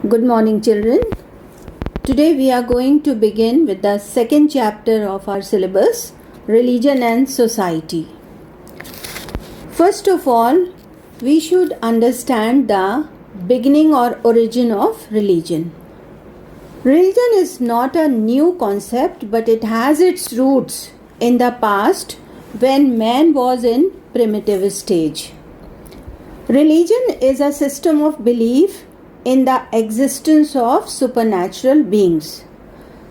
Good morning, children. Today we are going to begin with the second chapter of our syllabus, Religion and Society. First of all, we should understand the beginning or origin of religion. Religion is not a new concept, but it has its roots in the past when man was in primitive stage. Religion is a system of belief in the existence of supernatural beings.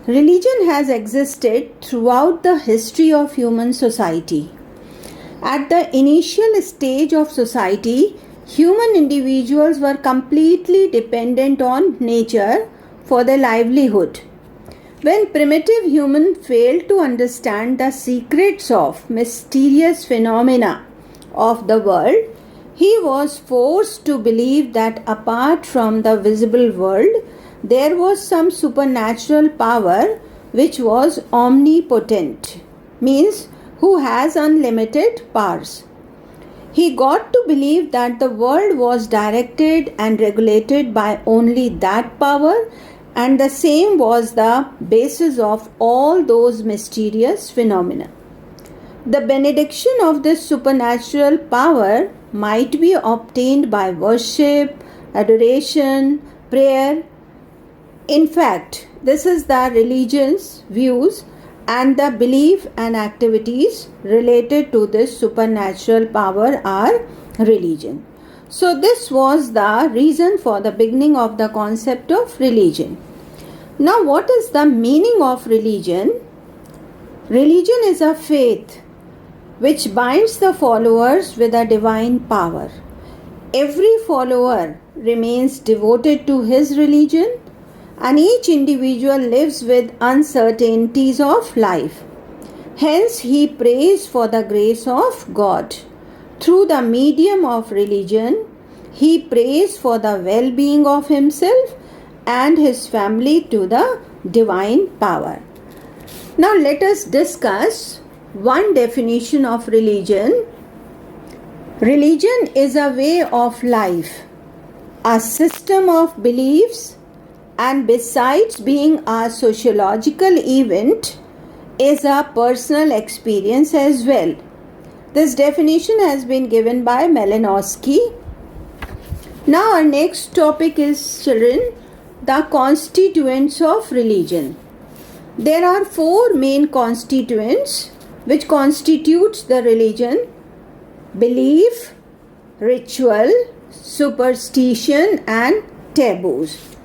Religion has existed throughout the history of human society. At the initial stage of society, human individuals were completely dependent on nature for their livelihood. When primitive humans failed to understand the secrets of mysterious phenomena of the world, he was forced to believe that apart from the visible world, there was some supernatural power which was omnipotent, means who has unlimited powers. He got to believe that the world was directed and regulated by only that power, and the same was the basis of all those mysterious phenomena. The benediction of this supernatural power might be obtained by worship, adoration, prayer. In fact, this is the religion's views and the belief and activities related to this supernatural power are religion. So this was the reason for the beginning of the concept of religion. Now, what is the meaning of religion? Religion is a faith which binds the followers with a divine power. Every follower remains devoted to his religion, and each individual lives with uncertainties of life. Hence, he prays for the grace of God. Through the medium of religion, he prays for the well-being of himself and his family to the divine power. Now, let us discuss one definition of religion. Religion is a way of life, a system of beliefs, and besides being a sociological event, is a personal experience as well. This definition has been given by Malinowski. Now our next topic is, children, the constituents of religion. There are four main constituents which constitutes the religion: belief, ritual, superstition and taboos.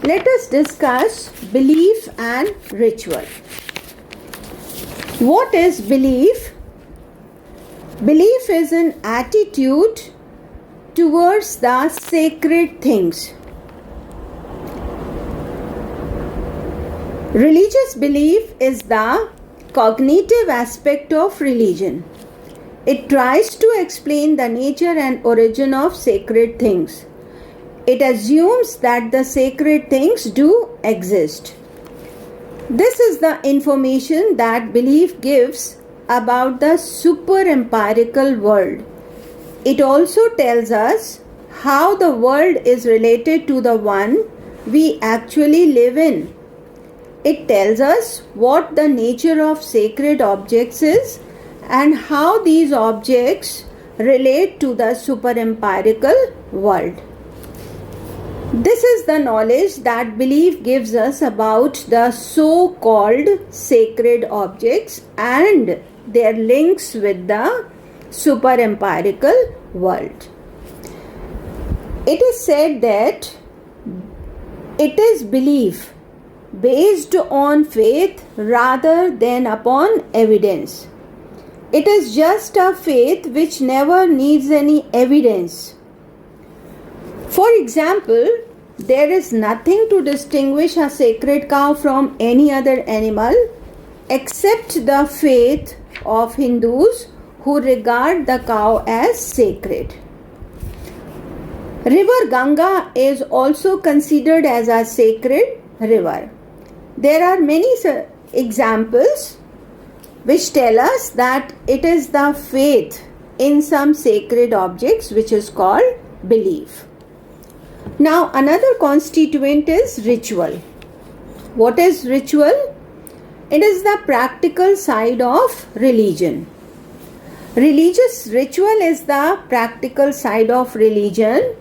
Let us discuss belief and ritual. What is belief? Belief is an attitude towards the sacred things. Religious belief is the cognitive aspect of religion. It tries to explain the nature and origin of sacred things. It assumes that the sacred things do exist. This is the information that belief gives about the super-empirical world. It also tells us how the world is related to the one we actually live in. It tells us what the nature of sacred objects is and how these objects relate to the super-empirical world. This is the knowledge that belief gives us about the so-called sacred objects and their links with the super-empirical world. It is said that it is belief based on faith rather than upon evidence. It is just a faith which never needs any evidence. For example, there is nothing to distinguish a sacred cow from any other animal except the faith of Hindus who regard the cow as sacred. River Ganga is also considered as a sacred river. There are many examples which tell us that it is the faith in some sacred objects which is called belief. Now another constituent is ritual. What is ritual? It is the practical side of religion. Religious ritual is the practical side of religion.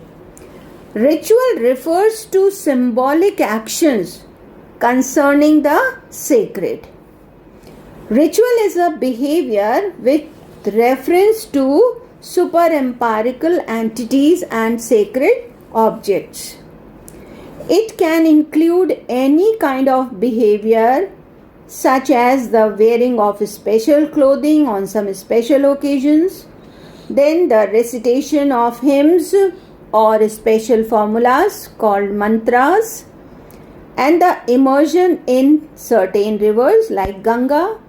Ritual refers to symbolic actions concerning the sacred. Ritual is a behavior with reference to super-empirical entities and sacred objects. It can include any kind of behavior such as the wearing of special clothing on some special occasions, then the recitation of hymns or special formulas called mantras, and the immersion in certain rivers like Ganga.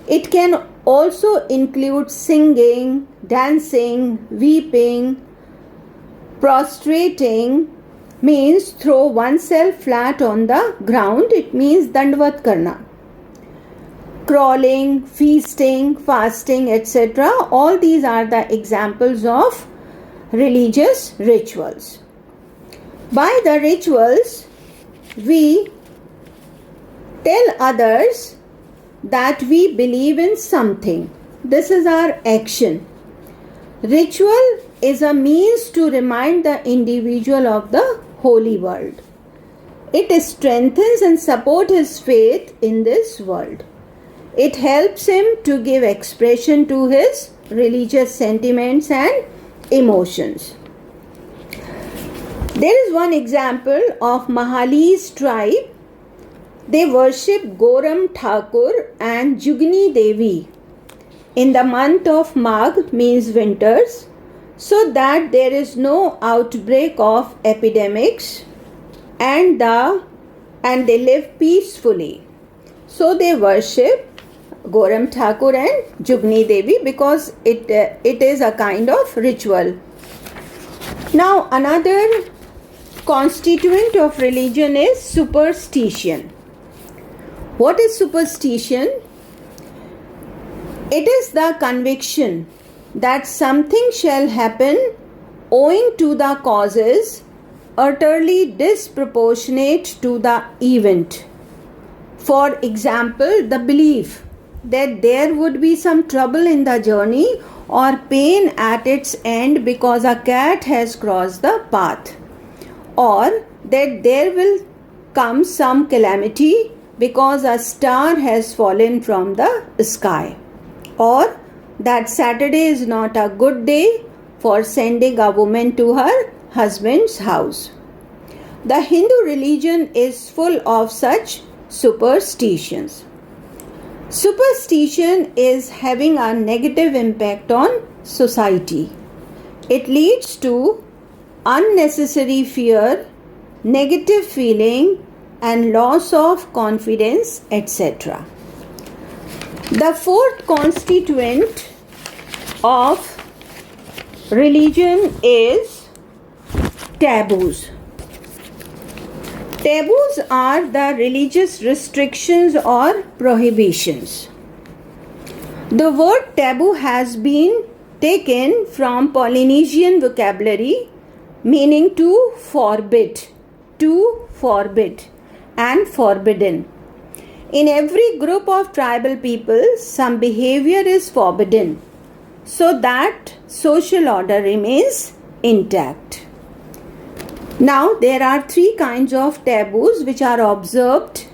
It can also include singing, dancing, weeping, prostrating means throw oneself flat on the ground. It means dandvat karna. Crawling, feasting, fasting, etc. All these are the examples of religious rituals. By the rituals, we tell others that we believe in something. This is our action. Ritual is a means to remind the individual of the holy world. It strengthens and supports his faith in this world. It helps him to give expression to his religious sentiments and emotions. There is one example of Mahali's tribe. They worship Goram Thakur and Jugni Devi in the month of Magh, means winters, so that there is no outbreak of epidemics and they live peacefully. So they worship Goram Thakur and Jugni Devi because it is a kind of ritual. Now another constituent of religion is superstition. What is superstition? It is the conviction that something shall happen owing to the causes utterly disproportionate to the event. For example, the belief that there would be some trouble in the journey or pain at its end because a cat has crossed the path, or that there will come some calamity because a star has fallen from the sky, or that Saturday is not a good day for sending a woman to her husband's house. The Hindu religion is full of such superstitions. Superstition is having a negative impact on society. It leads to unnecessary fear, negative feeling, and loss of confidence, etc. The fourth constituent of religion is taboos. Taboos are the religious restrictions or prohibitions. The word taboo has been taken from Polynesian vocabulary meaning to forbid and forbidden. In every group of tribal people, some behavior is forbidden so that social order remains intact. Now, there are three kinds of taboos which are observed.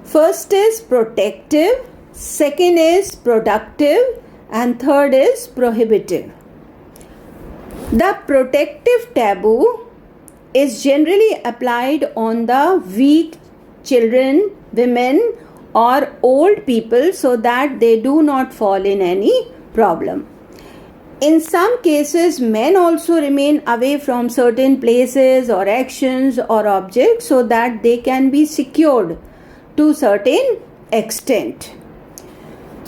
First is protective, second is productive, and third is prohibitive. The protective taboo is generally applied on the weak children, women, or old people so that they do not fall in any problem. In some cases, men also remain away from certain places or actions or objects so that they can be secured to certain extent.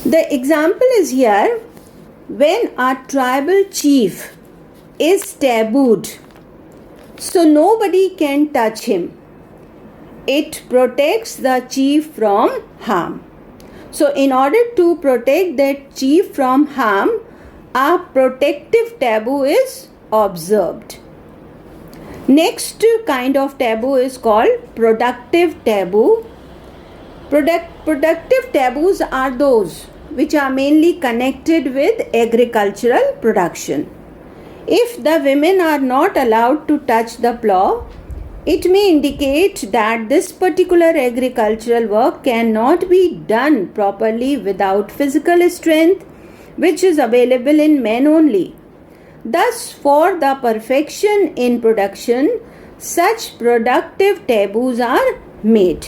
The example is here: when a tribal chief is tabooed, so nobody can touch him. It protects the chief from harm. So in order to protect that chief from harm, a protective taboo is observed. Next kind of taboo is called productive taboo. Productive taboos are those which are mainly connected with agricultural production. If the women are not allowed to touch the plough, it may indicate that this particular agricultural work cannot be done properly without physical strength, which is available in men only. Thus, for the perfection in production, such productive taboos are made.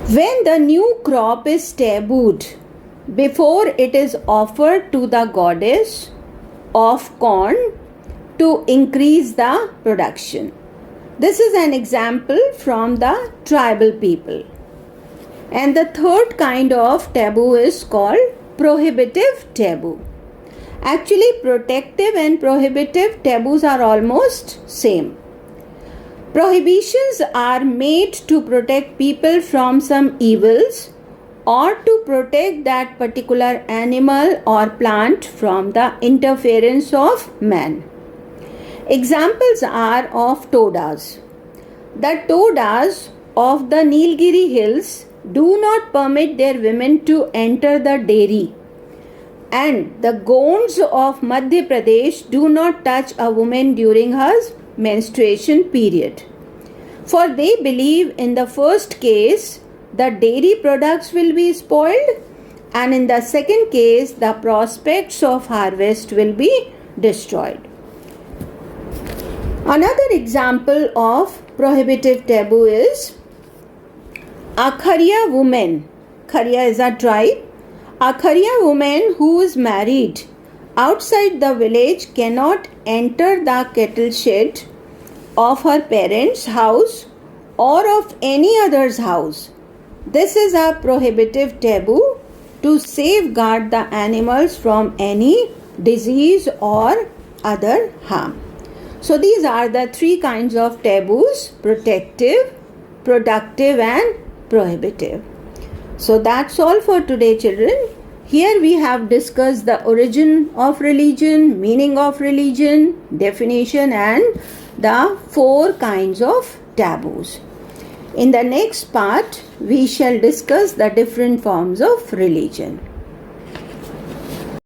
When the new crop is tabooed before it is offered to the goddess of corn to increase the production. This is an example from the tribal people. And the third kind of taboo is called prohibitive taboo. Actually, protective and prohibitive taboos are almost same. Prohibitions are made to protect people from some evils or to protect that particular animal or plant from the interference of man. Examples are of todas. The todas of the Nilgiri hills do not permit their women to enter the dairy, and the Gonds of Madhya Pradesh do not touch a woman during her menstruation period. For they believe in the first case the dairy products will be spoiled, and in the second case the prospects of harvest will be destroyed. Another example of prohibitive taboo is a Kharia woman. Kharia is a tribe. A Kharia woman who is married outside the village cannot enter the cattle shed of her parents' house or of any other's house. This is a prohibitive taboo to safeguard the animals from any disease or other harm. So these are the three kinds of taboos: protective, productive and prohibitive. So that's all for today, children. Here we have discussed the origin of religion, meaning of religion, definition and the 4 kinds of taboos. In the next part, we shall discuss the different forms of religion.